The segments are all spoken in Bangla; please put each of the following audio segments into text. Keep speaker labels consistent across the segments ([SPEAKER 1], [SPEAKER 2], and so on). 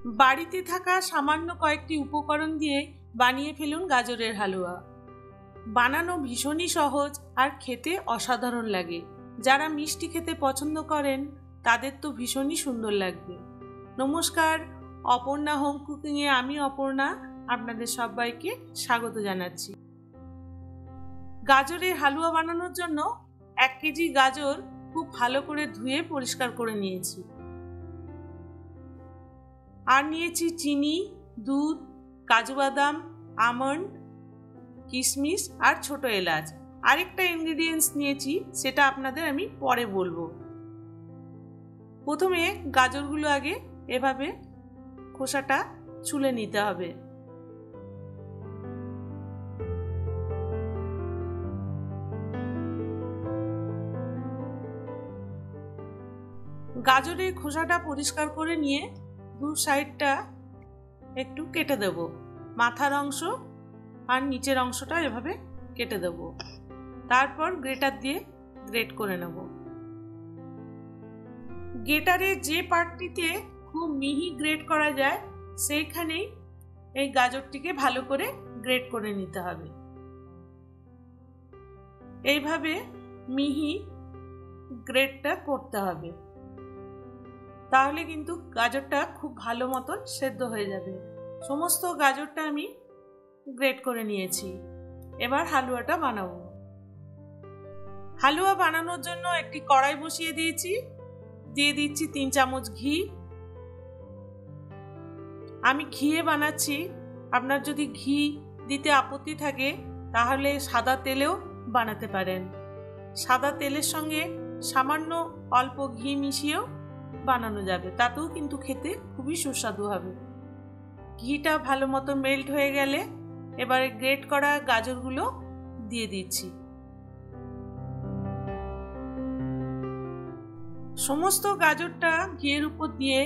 [SPEAKER 1] বাড়িতে থাকা সামান্য কয়েকটি উপকরণ দিয়ে বানিয়ে ফেলুন গাজরের হালুয়া। বানানো ভীষণই সহজ আর খেতে অসাধারণ লাগে। যারা মিষ্টি খেতে পছন্দ করেন তাদের তো ভীষণই সুন্দর লাগবে। নমস্কার, অপর্ণা হোম কুকিংয়ে আমি অপর্ণা আপনাদের সবাইকে স্বাগত জানাচ্ছি। গাজরের হালুয়া বানানোর জন্য 1 কেজি গাজর খুব ভালো করে ধুয়ে পরিষ্কার করে নিয়েছি। আর নিয়েছি চিনি, দুধ, কাজু বাদাম, আমন্ড, কিশমিশ আর ছোট এলাচ। আরেকটা ইনগ্রেডিয়েন্টস নিয়েছি, সেটা আপনাদের আমি পরে বলবো। প্রথমে গাজরগুলো আগে এভাবে খোসাটা ছুলে নিতে হবে। গাজরের খোসাটা পরিষ্কার করে নিয়ে দু সাইডটা একটু কেটে দেব। মাথার অংশ আর নিচের অংশটা এভাবে কেটে দেব। তারপর গ্রেটার দিয়ে গ্রেট করে নেব। গ্রেটারের যে পার্টটিতে খুব মিহি গ্রেট করা যায় সেইখানেই এই গাজরটিকে ভালো করে গ্রেট করে নিতে হবে। এইভাবে মিহি গ্রেটটা করতে হবে, তাহলে কিন্তু গাজরটা খুব ভালো মতন সেদ্ধ হয়ে যাবে। সমস্ত গাজরটা আমি গ্রেট করে নিয়েছি। এবার হালুয়াটা বানাবো। হালুয়া বানানোর জন্য একটি কড়াই বসিয়ে দিয়েছি। দিয়ে দিচ্ছি 3 চামচ ঘি। আমি ঘিয়ে বানাচ্ছি। আপনার যদি ঘি দিতে আপত্তি থাকে তাহলে সাদা তেলেও বানাতে পারেন। সাদা তেলের সঙ্গে সামান্য অল্প ঘি মিশিয়েও বানানো যাবে, তাতেও কিন্তু খেতে খুবই সুস্বাদু হবে। ঘিটা ভালো মতো মেল্ট হয়ে গেলে এবারে গ্রেট করা গাজরগুলো দিয়ে দিচ্ছি। সমস্ত গাজরটা ঘিয়ের উপর দিয়ে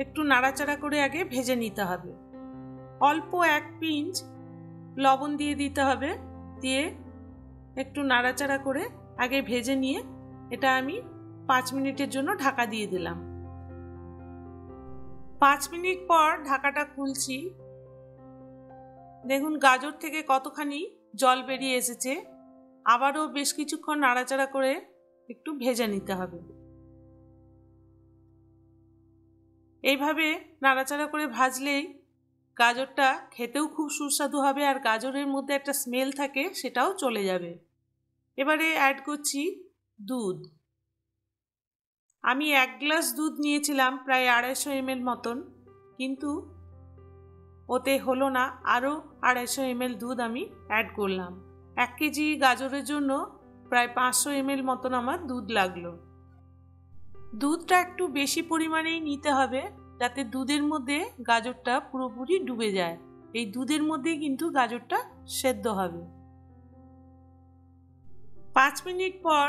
[SPEAKER 1] একটু নাড়াচাড়া করে আগে ভেজে নিতে হবে। অল্প 1 পিঞ্চ লবণ দিয়ে দিতে হবে। দিয়ে একটু নাড়াচাড়া করে আগে ভেজে নিয়ে এটা আমি 5 মিনিটের জন্য ঢাকা দিয়ে দিলাম। 5 মিনিট পর ঢাকাটা খুলছি। দেখুন গাজর থেকে কতখানি জল বেরিয়ে এসেছে। আবারও বেশ কিছুক্ষণ নাড়াচাড়া করে একটু ভেজে নিতে হবে। এইভাবে নাড়াচাড়া করে ভাজলেই গাজরটা খেতেও খুব সুস্বাদু হবে, আর গাজরের মধ্যে একটা স্মেল থাকে সেটাও চলে যাবে। এবারে অ্যাড করছি দুধ। আমি 1 গ্লাস দুধ নিয়েছিলাম, প্রায় 250 ml মতন, কিন্তু ওতে হলো না। আরও 250 ml দুধ আমি অ্যাড করলাম। 1 কেজি গাজরের জন্য প্রায় 500 ml মতন আমার দুধ লাগলো। দুধটা একটু বেশি পরিমাণেই নিতে হবে, যাতে দুধের মধ্যে গাজরটা পুরোপুরি ডুবে যায়। এই দুধের মধ্যেই কিন্তু গাজরটা সেদ্ধ হবে। 5 মিনিট পর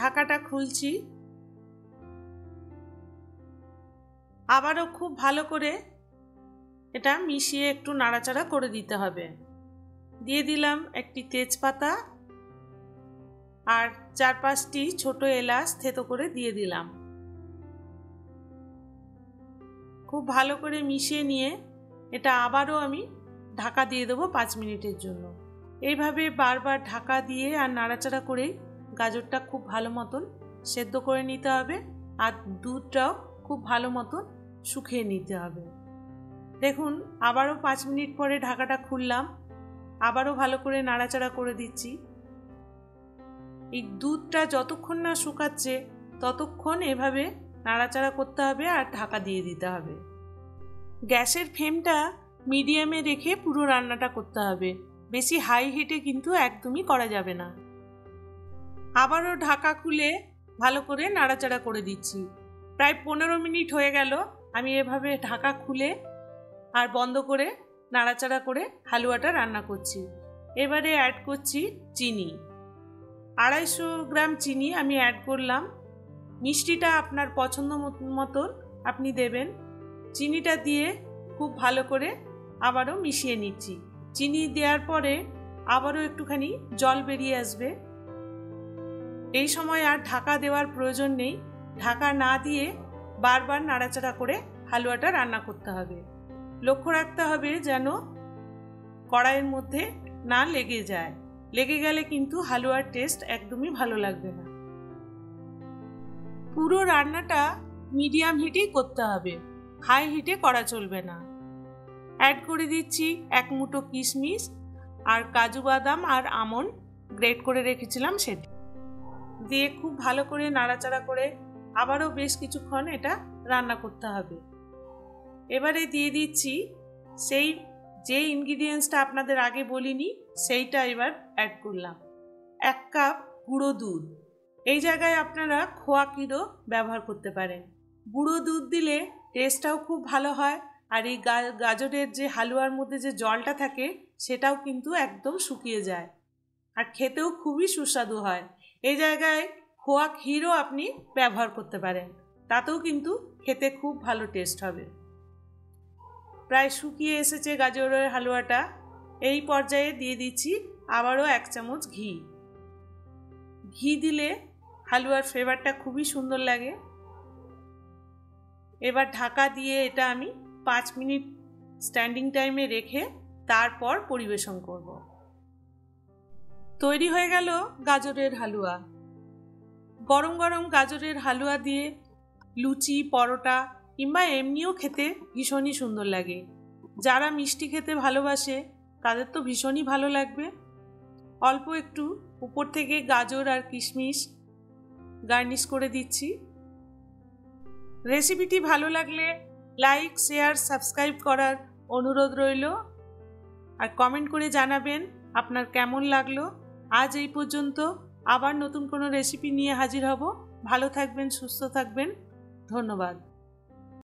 [SPEAKER 1] ঢাকাটা খুলছি। আবারও খুব ভালো করে এটা মিশিয়ে একটু নাড়াচাড়া করে দিতে হবে। দিয়ে দিলাম একটি তেজপাতা আর 4-5টি ছোট এলাচ থেতো করে দিয়ে দিলাম। খুব ভালো করে মিশিয়ে নিয়ে এটা আবারও আমি ঢাকা দিয়ে দেবো 5 মিনিটের জন্য। এইভাবে বারবার ঢাকা দিয়ে আর নাড়াচাড়া করে গাজরটা খুব ভালো মতন সেদ্ধ করে নিতে হবে, আর দুধটাও খুব ভালো মতন শুকিয়ে নিতে হবে। দেখুন আবারও 5 মিনিট পরে ঢাকাটা খুললাম। আবারও ভালো করে নাড়াচাড়া করে দিচ্ছি। এই দুধটা যতক্ষণ না শুকাচ্ছে ততক্ষণ এভাবে নাড়াচাড়া করতে হবে আর ঢাকা দিয়ে দিতে হবে। গ্যাসের ফ্লেমটা মিডিয়ামে রেখে পুরো রান্নাটা করতে হবে। বেশি হাই হিটে কিন্তু একদমই করা যাবে না। আবারও ঢাকা খুলে ভালো করে নাড়াচাড়া করে দিচ্ছি। প্রায় 15 মিনিট হয়ে গেল আমি এভাবে ঢাকা খুলে আর বন্ধ করে নাড়াচাড়া করে হালুয়াটা রান্না করছি। এবারে অ্যাড করছি চিনি। 250 গ্রাম চিনি আমি অ্যাড করলাম। মিষ্টিটা আপনার পছন্দ মতন আপনি দেবেন। চিনিটা দিয়ে খুব ভালো করে আবারও মিশিয়ে নিচ্ছি। চিনি দেওয়ার পরে আবারও একটুখানি জল বেরিয়ে আসবে। এই সময় আর ঢাকা দেওয়ার প্রয়োজন নেই। ঢাকা না দিয়ে বারবার নাড়াচাড়া করে হালুয়াটা রান্না করতে হবে। লক্ষ্য রাখতে হবে যেন কড়াইয়ের মধ্যে না লেগে যায়, লেগে গেলে কিন্তু হালুয়ার টেস্ট একদমই ভালো লাগবে না। পুরো রান্নাটা মিডিয়াম হিটেই করতে হবে, হাই হিটে করা চলবে না। অ্যাড করে দিচ্ছি 1 মুঠো কিশমিশ আর কাজু বাদাম আর আমন্ড গ্রেট করে রেখেছিলাম সেটা দিয়ে খুব ভালো করে নাড়াচাড়া করে আবারও বেশ কিছুক্ষণ এটা রান্না করতে হবে। এবারে দিয়ে দিচ্ছি সেই যে ইনগ্রিডিয়েন্টসটা আপনাদের আগে বলিনি সেইটা এবার অ্যাড করলাম। 1 কাপ গুঁড়ো দুধ, এই জায়গায় আপনারা খোয়া ক্ষীরও ব্যবহার করতে পারেন। গুঁড়ো দুধ দিলে টেস্টটাও খুব ভালো হয়, আর এই গাজরের যে হালুয়ার মধ্যে যে জলটা থাকে সেটাও কিন্তু একদম শুকিয়ে যায়, আর খেতেও খুবই সুস্বাদু হয়। এই জায়গায় খোয়া ক্ষীরও আপনি ব্যবহার করতে পারেন, তাতেও কিন্তু খেতে খুব ভালো টেস্ট হবে। প্রায় শুকিয়ে এসেছে গাজরের হালুয়াটা। এই পর্যায়ে দিয়ে দিচ্ছি আবারও 1 চামচ ঘি। ঘি দিলে হালুয়ার ফ্লেভারটা খুবই সুন্দর লাগে। এবার ঢাকা দিয়ে এটা আমি 5 মিনিট স্ট্যান্ডিং টাইমে রেখে তারপর পরিবেশন করব। তৈরি হয়ে গেল গাজরের হালুয়া। গরম গরম গাজরের হালুয়া দিয়ে লুচি, পরোটা কিংবা এমনিও খেতে ভীষণই সুন্দর লাগে। যারা মিষ্টি খেতে ভালোবাসে তাদের তো ভীষণই ভালো লাগবে। অল্প একটু উপর থেকে গাজর আর কিশমিশ গার্নিশ করে দিচ্ছি। রেসিপিটি ভালো লাগলে লাইক, শেয়ার, সাবস্ক্রাইব করার অনুরোধ রইল, আর কমেন্ট করে জানাবেন আপনার কেমন লাগলো। আজ এই পর্যন্ত, আবার নতুন কোনো রেসিপি নিয়ে হাজির হব। ভালো থাকবেন, সুস্থ থাকবেন, ধন্যবাদ।